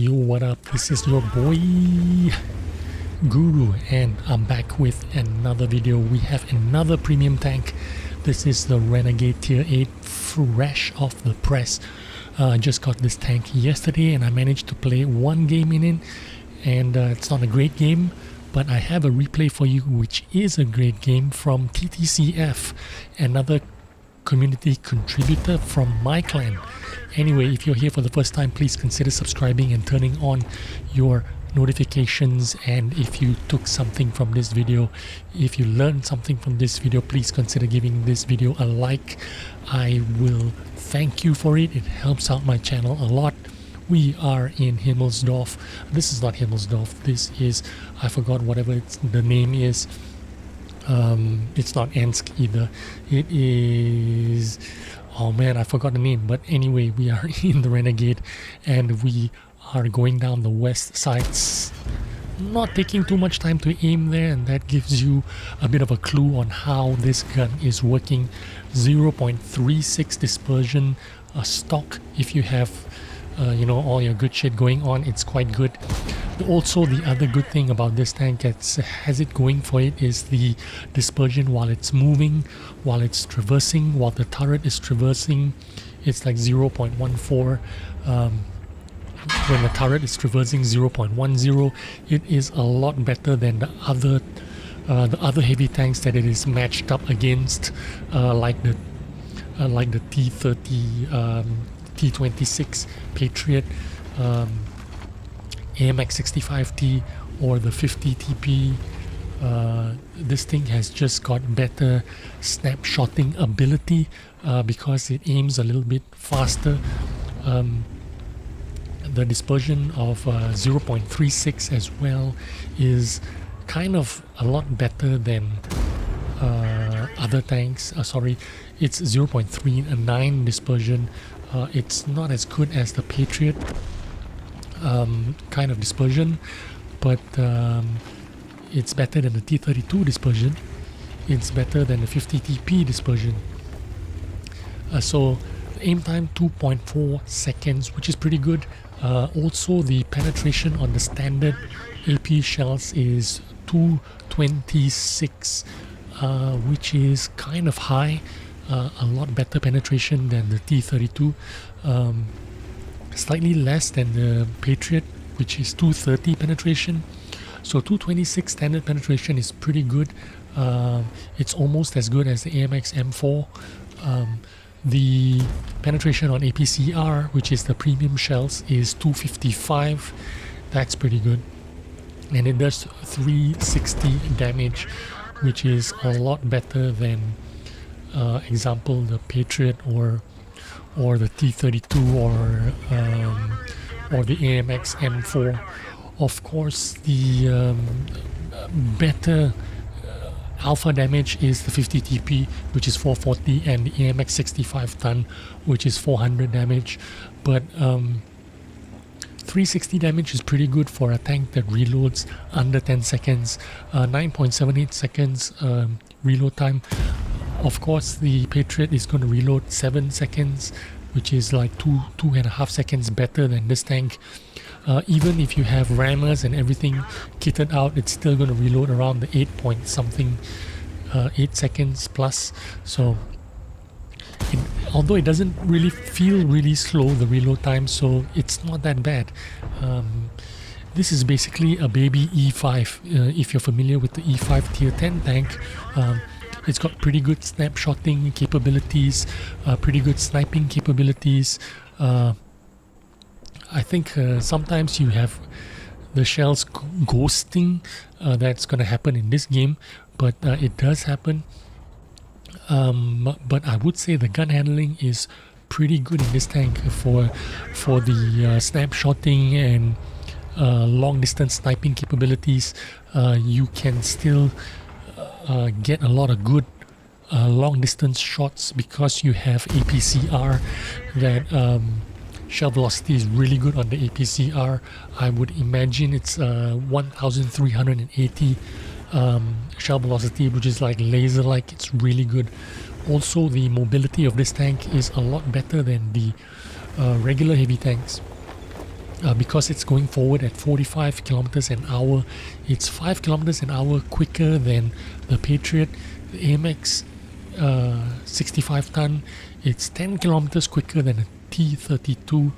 Yo, what up? This is your boy Guru, and I'm back with another video. We have another premium tank. This is the Renegade Tier 8, fresh off the press. I just got this tank yesterday and I managed to play one game in it, and it's not a great game, but I have a replay for you which is a great game from TTCF, another community contributor from my clan. Anyway, if you're here for the first time, please consider subscribing and turning on your notifications. And if you took something from this video, if you learned something from this video, please consider giving this video a like. I will thank you for it. It helps out my channel a lot. We are in Himmelsdorf. This is not Himmelsdorf. This is, I forgot whatever the name is. It's not Ensk either. It is, oh man, I forgot the name. But anyway, we are in the Renegade and we are going down the west sides, not taking too much time to aim there, and that gives you a bit of a clue on how this gun is working. 0.36 dispersion stock. If you have all your good shit going on, it's quite good. Also, the other good thing about this tank that has it going for it is the dispersion while it's moving, while it's traversing, while the turret is traversing. It's like 0.14. When the turret is traversing, 0.10. It is a lot better than the other heavy tanks that it is matched up against, like the T30, T26 Patriot, AMX 65T, or the 50 TP. This thing has just got better snapshotting ability because it aims a little bit faster. The dispersion of 0.36 as well is kind of a lot better than other tanks. Sorry, it's 0.39 dispersion. It's not as good as the Patriot kind of dispersion, but it's better than the T32 dispersion. It's better than the 50 TP dispersion. So aim time 2.4 seconds, which is pretty good. Also, the penetration on the standard AP shells is 226, which is kind of high. A lot better penetration than the T32. Slightly less than the Patriot, which is 230 penetration. So 226 standard penetration is pretty good. It's almost as good as the AMX M4. The penetration on APCR, which is the premium shells, is 255. That's pretty good. And it does 360 damage, which is a lot better than example the Patriot or the T32 or the AMX M4. Of course, the better alpha damage is the 50 TP, which is 440, and the AMX 65 ton, which is 400 damage. But 360 damage is pretty good for a tank that reloads under 10 seconds. 9.78 seconds reload time. Of course, the Patriot is going to reload 7 seconds, which is like 2.5 seconds better than this tank. Even if you have rammers and everything kitted out, it's still going to reload around the 8 seconds plus. So although it doesn't really feel really slow, the reload time, so it's not that bad. This is basically a baby E5. If you're familiar with the E5 tier 10 tank, it's got pretty good snapshotting capabilities, pretty good sniping capabilities. I think sometimes you have the shells ghosting. That's going to happen in this game, but it does happen. But I would say the gun handling is pretty good in this tank for the snapshotting and long distance sniping capabilities. You can still get a lot of good long distance shots because you have APCR. That shell velocity is really good on the APCR. I would imagine it's 1380 shell velocity, which is like laser like. It's really good. Also, the mobility of this tank is a lot better than the regular heavy tanks. because it's going forward at 45 kilometers an hour. It's 5 kilometers an hour quicker than the Patriot, the AMX 65 ton. It's 10 kilometers quicker than a T32.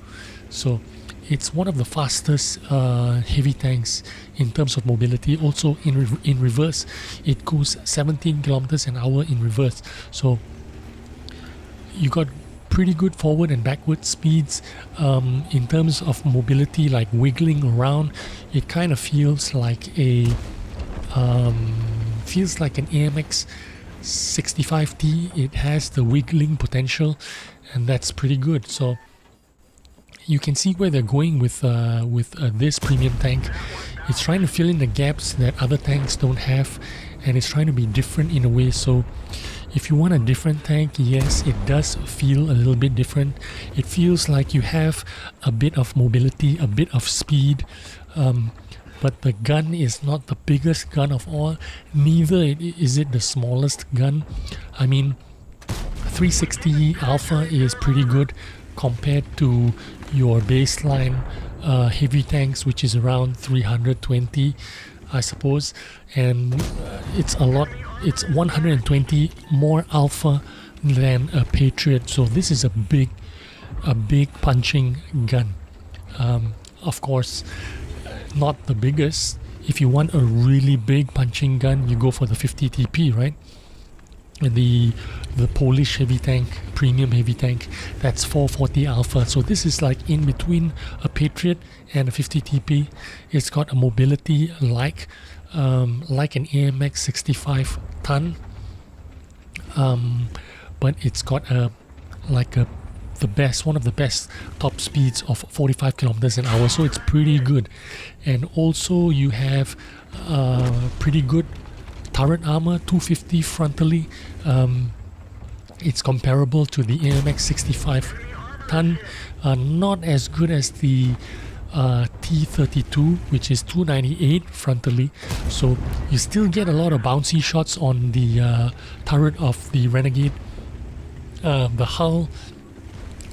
So it's one of the fastest heavy tanks in terms of mobility. Also in reverse, it goes 17 kilometers an hour in reverse. So you got pretty good forward and backward speeds. In terms of mobility, like wiggling around, it kind of feels like an AMX 65T. It has the wiggling potential, and that's pretty good. So you can see where they're going with this premium tank. It's trying to fill in the gaps that other tanks don't have, and it's trying to be different in a way. So if you want a different tank, yes, it does feel a little bit different. It feels like you have a bit of mobility, a bit of speed, but the gun is not the biggest gun of all. Neither is it the smallest gun. I mean, 360 Alpha is pretty good compared to your baseline heavy tanks, which is around 320, I suppose, and it's 120 more alpha than a Patriot. So this is a big punching gun. Of course, not the biggest. If you want a really big punching gun, you go for the 50 TP, right? The Polish heavy tank, premium heavy tank, that's 440 alpha. So this is like in between a Patriot and a 50 TP. It's got a mobility like an AMX 65 ton, but it's got one of the best top speeds of 45 kilometers an hour. So it's pretty good, and also you have pretty good turret armor, 250 frontally. It's comparable to the AMX 65 ton, not as good as the T32, which is 298 frontally. So you still get a lot of bouncy shots on the turret of the Renegade. The hull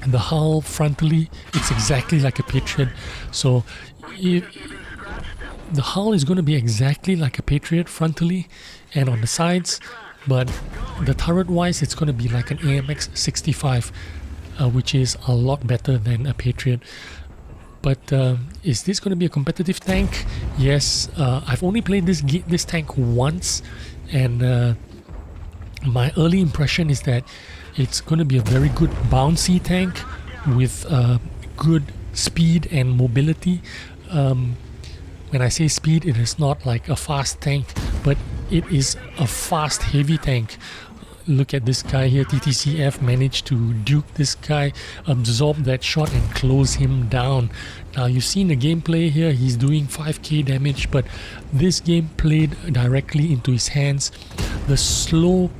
frontally, it's exactly like a Patriot. So the hull is going to be exactly like a Patriot frontally and on the sides, but the turret wise, it's going to be like an AMX 65, which is a lot better than a Patriot. But is this going to be a competitive tank? Yes. I've only played this tank once, and my early impression is that it's going to be a very good bouncy tank with good speed and mobility. When I say speed, it is not like a fast tank, but it is a fast heavy tank. Look at this guy here. TTCF managed to duke this guy, absorb that shot and close him down. Now you've seen the gameplay here. He's doing 5k damage, but this game played directly into his hands. The slow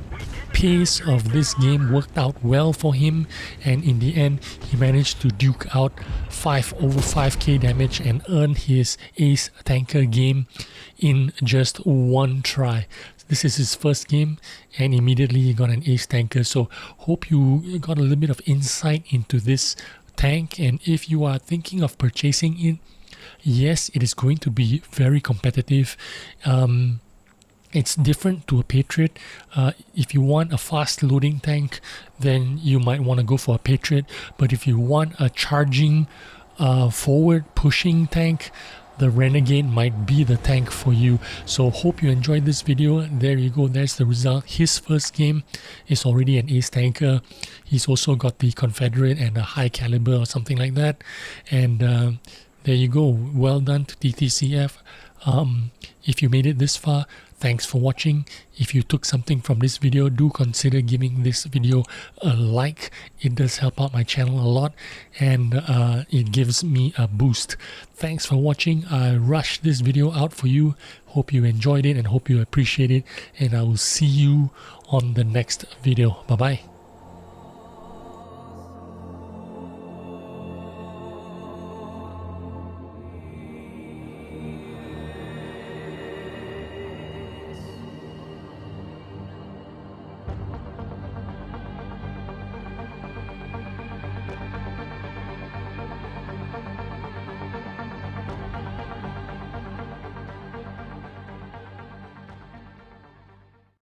pace of this game worked out well for him, and in the end he managed to duke out over 5k damage and earn his ace tanker game in just one try. This is his first game, and immediately he got an ace tanker. So hope you got a little bit of insight into this tank, and if you are thinking of purchasing it, yes, it is going to be very competitive. It's different to a Patriot. If you want a fast loading tank, then you might want to go for a Patriot. But if you want a charging, forward pushing tank, the Renegade might be the tank for you. So hope you enjoyed this video. There you go, there's the result. His first game is already an ace tanker. He's also got the Confederate and a high caliber or something like that. And there you go, well done to TTCF. If you made it this far, thanks for watching. If you took something from this video, do consider giving this video a like. It does help out my channel a lot, and it gives me a boost. Thanks for watching. I rushed this video out for you. Hope you enjoyed it and hope you appreciate it, and I will see you on the next video. Bye bye.